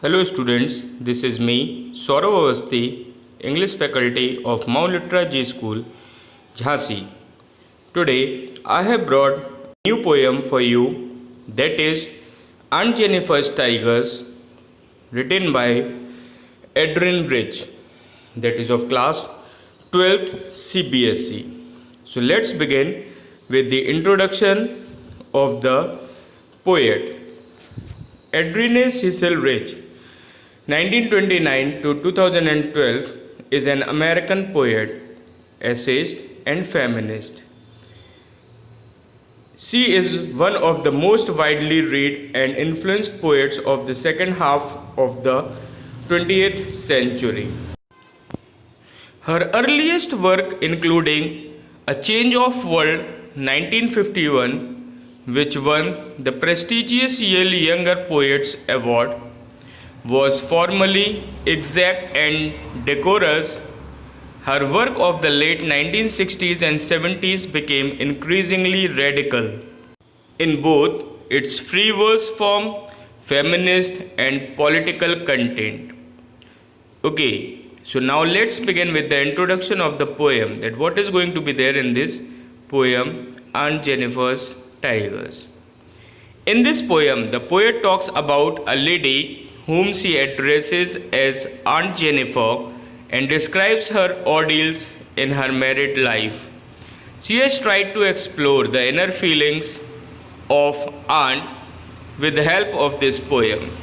Hello students, this is me, Saurav Avasthi, English faculty of Mount Litra G School, Jhansi. Today I have brought a new poem for you, that is Aunt Jennifer's Tigers, written by Adrian Rich, that is of class 12th CBSE. So let's begin with the introduction of the poet. Adrian Cecil Rich, 1929 to 2012, is an American poet, essayist, and feminist. She is one of the most widely read and influenced poets of the second half of the 20th century. Her earliest work, including A Change of World 1951, which won the prestigious Yale Younger Poets Award, was formally exact and decorous. Her work of the late 1960s and 70s became increasingly radical in both its free verse form, feminist, and political content. Okay, so now let's begin with the introduction of the poem, that what is going to be there in this poem, Aunt Jennifer's Tigers. In this poem, the poet talks about a lady whom she addresses as Aunt Jennifer and describes her ordeals in her married life. She has tried to explore the inner feelings of Aunt with the help of this poem.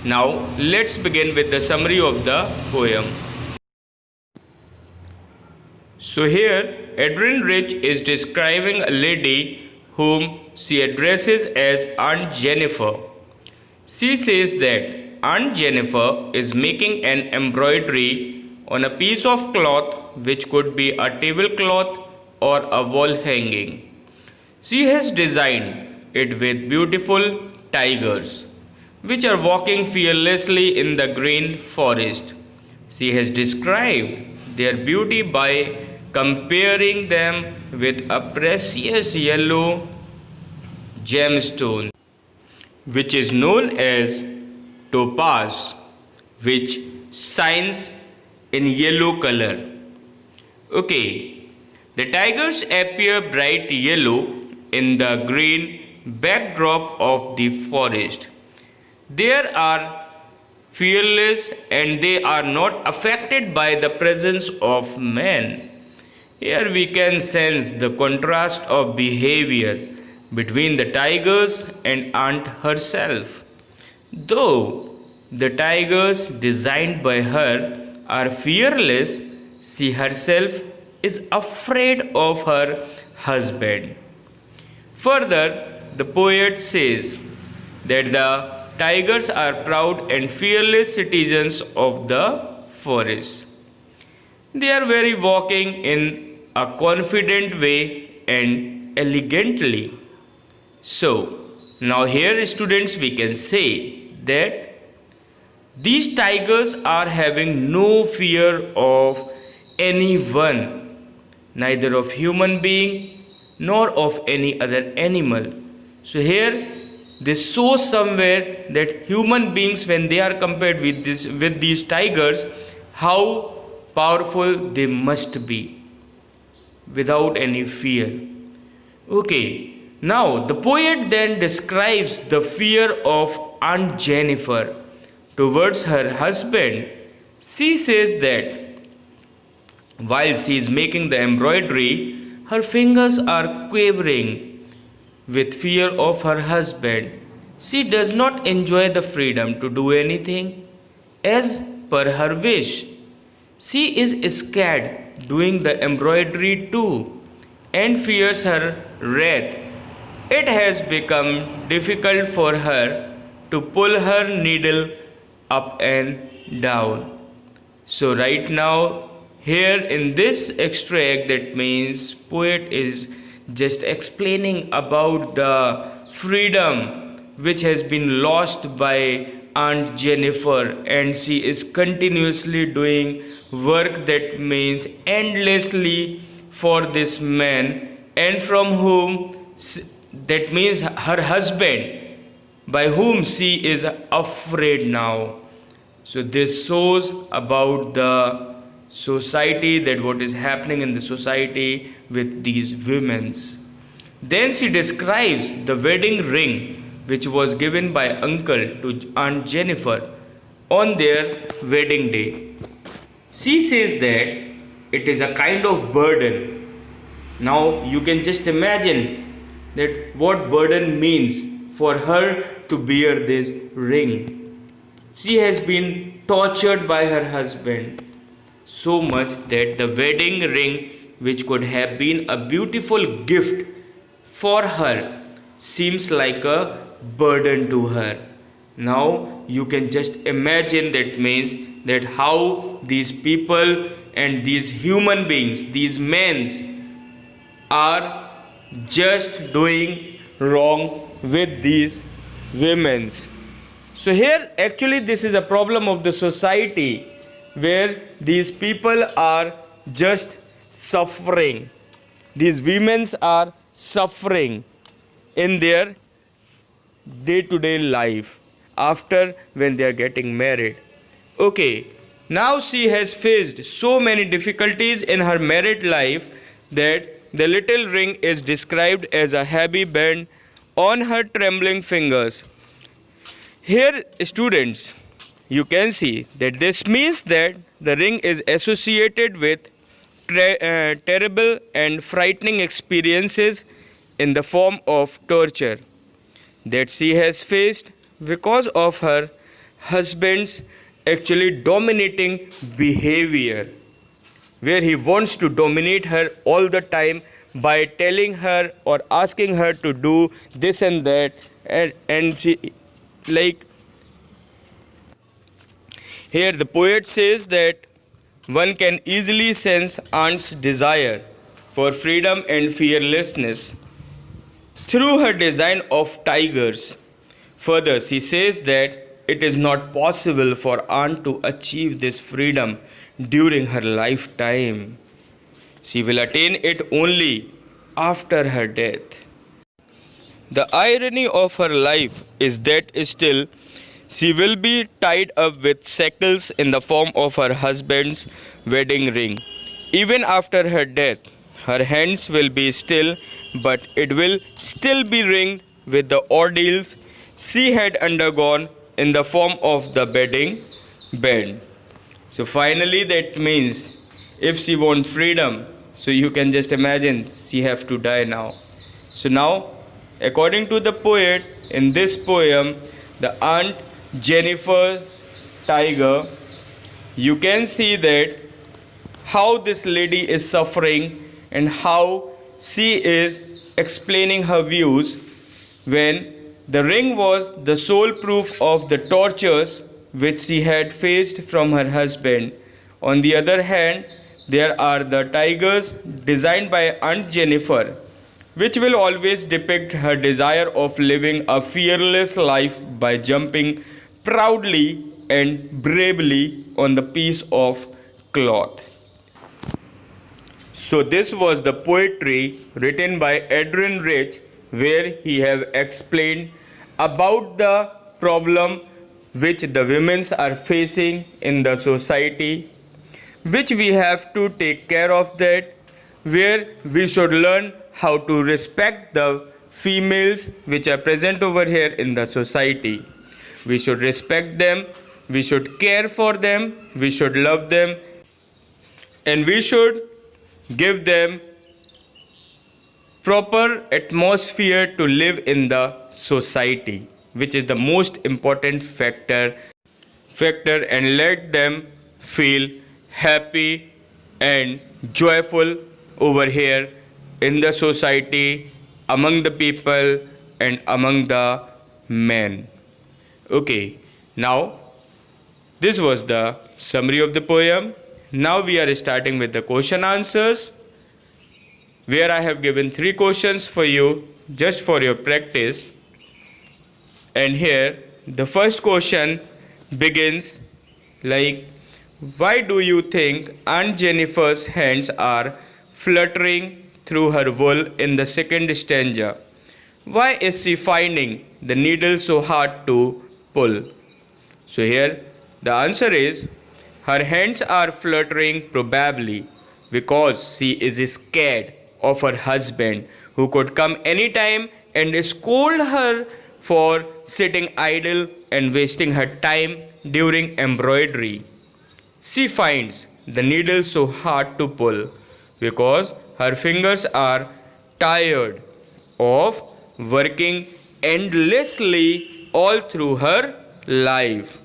Now, let's begin with the summary of the poem. So here, Adrian Rich is describing a lady whom she addresses as Aunt Jennifer. She says that Aunt Jennifer is making an embroidery on a piece of cloth which could be a tablecloth or a wall hanging. She has designed it with beautiful tigers which are walking fearlessly in the green forest. She has described their beauty by comparing them with a precious yellow gemstone which is known as topaz, which shines in yellow color. Okay, the tigers appear bright yellow in the green backdrop of the forest. They are fearless and they are not affected by the presence of man. Here we can sense the contrast of behavior between the tigers and Aunt herself. Though the tigers designed by her are fearless, she herself is afraid of her husband. Further, the poet says that the tigers are proud and fearless citizens of the forest. They are very walking in a confident way and elegantly. So, now here students we can say that these tigers are having no fear of anyone, neither of human being nor of any other animal. So here this shows somewhere that human beings, when they are compared with these tigers, how powerful they must be without any fear. Okay, now the poet then describes the fear of Aunt Jennifer towards her husband. She says that while she is making the embroidery, her fingers are quivering with fear of her husband. She does not enjoy the freedom to do anything as per her wish. She is scared doing the embroidery too and fears her wrath. It has become difficult for her to pull her needle up and down. So right now, here in this extract, that means poet is just explaining about the freedom which has been lost by Aunt Jennifer, and she is continuously doing work that means endlessly for this man, and from whom that means her husband by whom she is afraid now. So this shows about the society, that what is happening in the society with these women's. Then she describes the wedding ring which was given by uncle to Aunt Jennifer on their wedding day. She says that it is a kind of burden. Now you can just imagine that what burden means for her to bear this ring. She has been tortured by her husband so much that the wedding ring, which could have been a beautiful gift for her, seems like a burden to her. Now you can just imagine, that means that how these people and these human beings, these men, are just doing wrong with these women's. So here actually this is a problem of the society, where these people are just suffering. These women are suffering in their day-to-day life after when they are getting married. Okay, now she has faced so many difficulties in her married life that the little ring is described as a heavy band on her trembling fingers. Here, students, you can see that this means that the ring is associated with terrible and frightening experiences in the form of torture that she has faced because of her husband's actually dominating behavior, where he wants to dominate her all the time by telling her or asking her to do this and that, and she, like, here the poet says that one can easily sense Aunt's desire for freedom and fearlessness through her design of tigers. Further, she says that it is not possible for Aunt to achieve this freedom during her lifetime. She will attain it only after her death. The irony of her life is that still she will be tied up with shackles in the form of her husband's wedding ring. Even after her death, her hands will be still, but it will still be ringed with the ordeals she had undergone in the form of the wedding band. So finally that means if she wants freedom, so you can just imagine she have to die now. So now, according to the poet, in this poem, the Aunt Jennifer's tiger, you can see that how this lady is suffering and how she is explaining her views when the ring was the sole proof of the tortures which she had faced from her husband. On the other hand, there are the tigers designed by Aunt Jennifer, which will always depict her desire of living a fearless life by jumping proudly and bravely on the piece of cloth. So this was the poetry written by Adrian Rich, where he have explained about the problem which the women are facing in the society, which we have to take care of that, where we should learn how to respect the females which are present over here in the society. We should respect them, we should care for them, we should love them, and we should give them proper atmosphere to live in the society, which is the most important factor, and let them feel happy and joyful over here in the society, among the people and among the men. Okay, now this was the summary of the poem. Now we are starting with the question answers, where I have given 3 questions for you just for your practice. And here the first question begins like, why do you think Aunt Jennifer's hands are fluttering through her wool in the second stanza? Why is she finding the needle so hard to pull? So here the answer is her hands are fluttering probably because she is scared of her husband who could come anytime and scold her for sitting idle and wasting her time during embroidery. She finds the needle so hard to pull because her fingers are tired of working endlessly all through her life.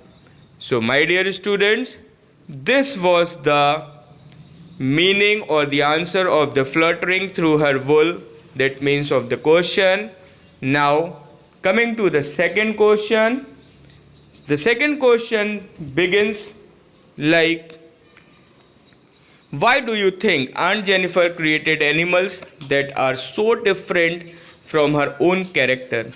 So, my dear students, this was the meaning or the answer of the fluttering through her wool, that means of the question. Now, coming to the second question. The second question begins like, why do you think Aunt Jennifer created animals that are so different from her own character?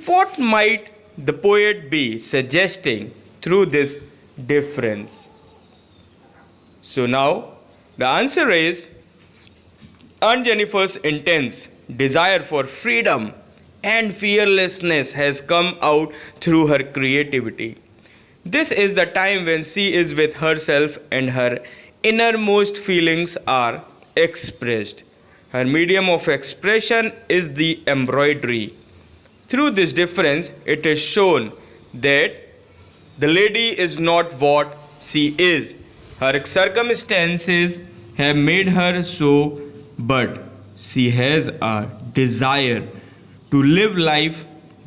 What might the poet be suggesting through this difference? So now the answer is Aunt Jennifer's intense desire for freedom and fearlessness has come out through her creativity. This is the time when she is with herself and her innermost feelings are expressed. Her medium of expression is the embroidery. Through this difference, it is shown that the lady is not what she is. Her circumstances have made her so, but she has a desire to live life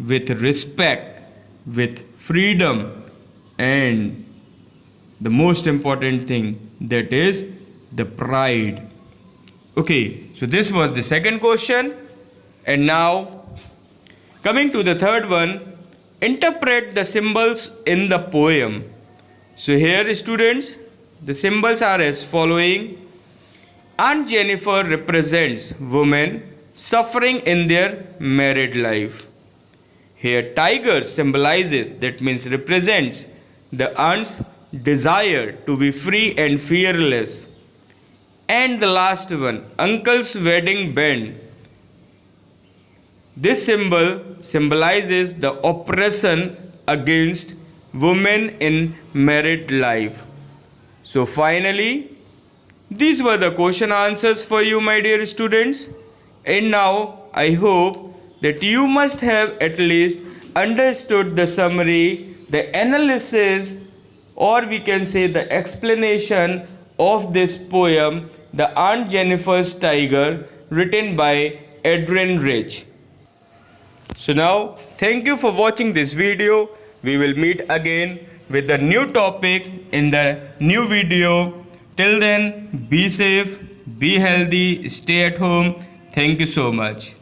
with respect, with freedom, and the most important thing, that is the pride. Okay, so this was the second question, and now coming to the third one, interpret the symbols in the poem. So here students, the symbols are as following. Aunt Jennifer represents women suffering in their married life. Here tiger symbolizes, that means represents, the aunt's desire to be free and fearless. And the last one, uncle's wedding band. This symbol symbolizes the oppression against women in married life. So finally, these were the question answers for you, my dear students. And now I hope that you must have at least understood the summary, the analysis, or we can say the explanation of this poem, The Aunt Jennifer's Tiger, written by Adrienne Rich. So now, thank you for watching this video. We will meet again with a new topic in the new video. Till then, be safe, be healthy, stay at home. Thank you so much.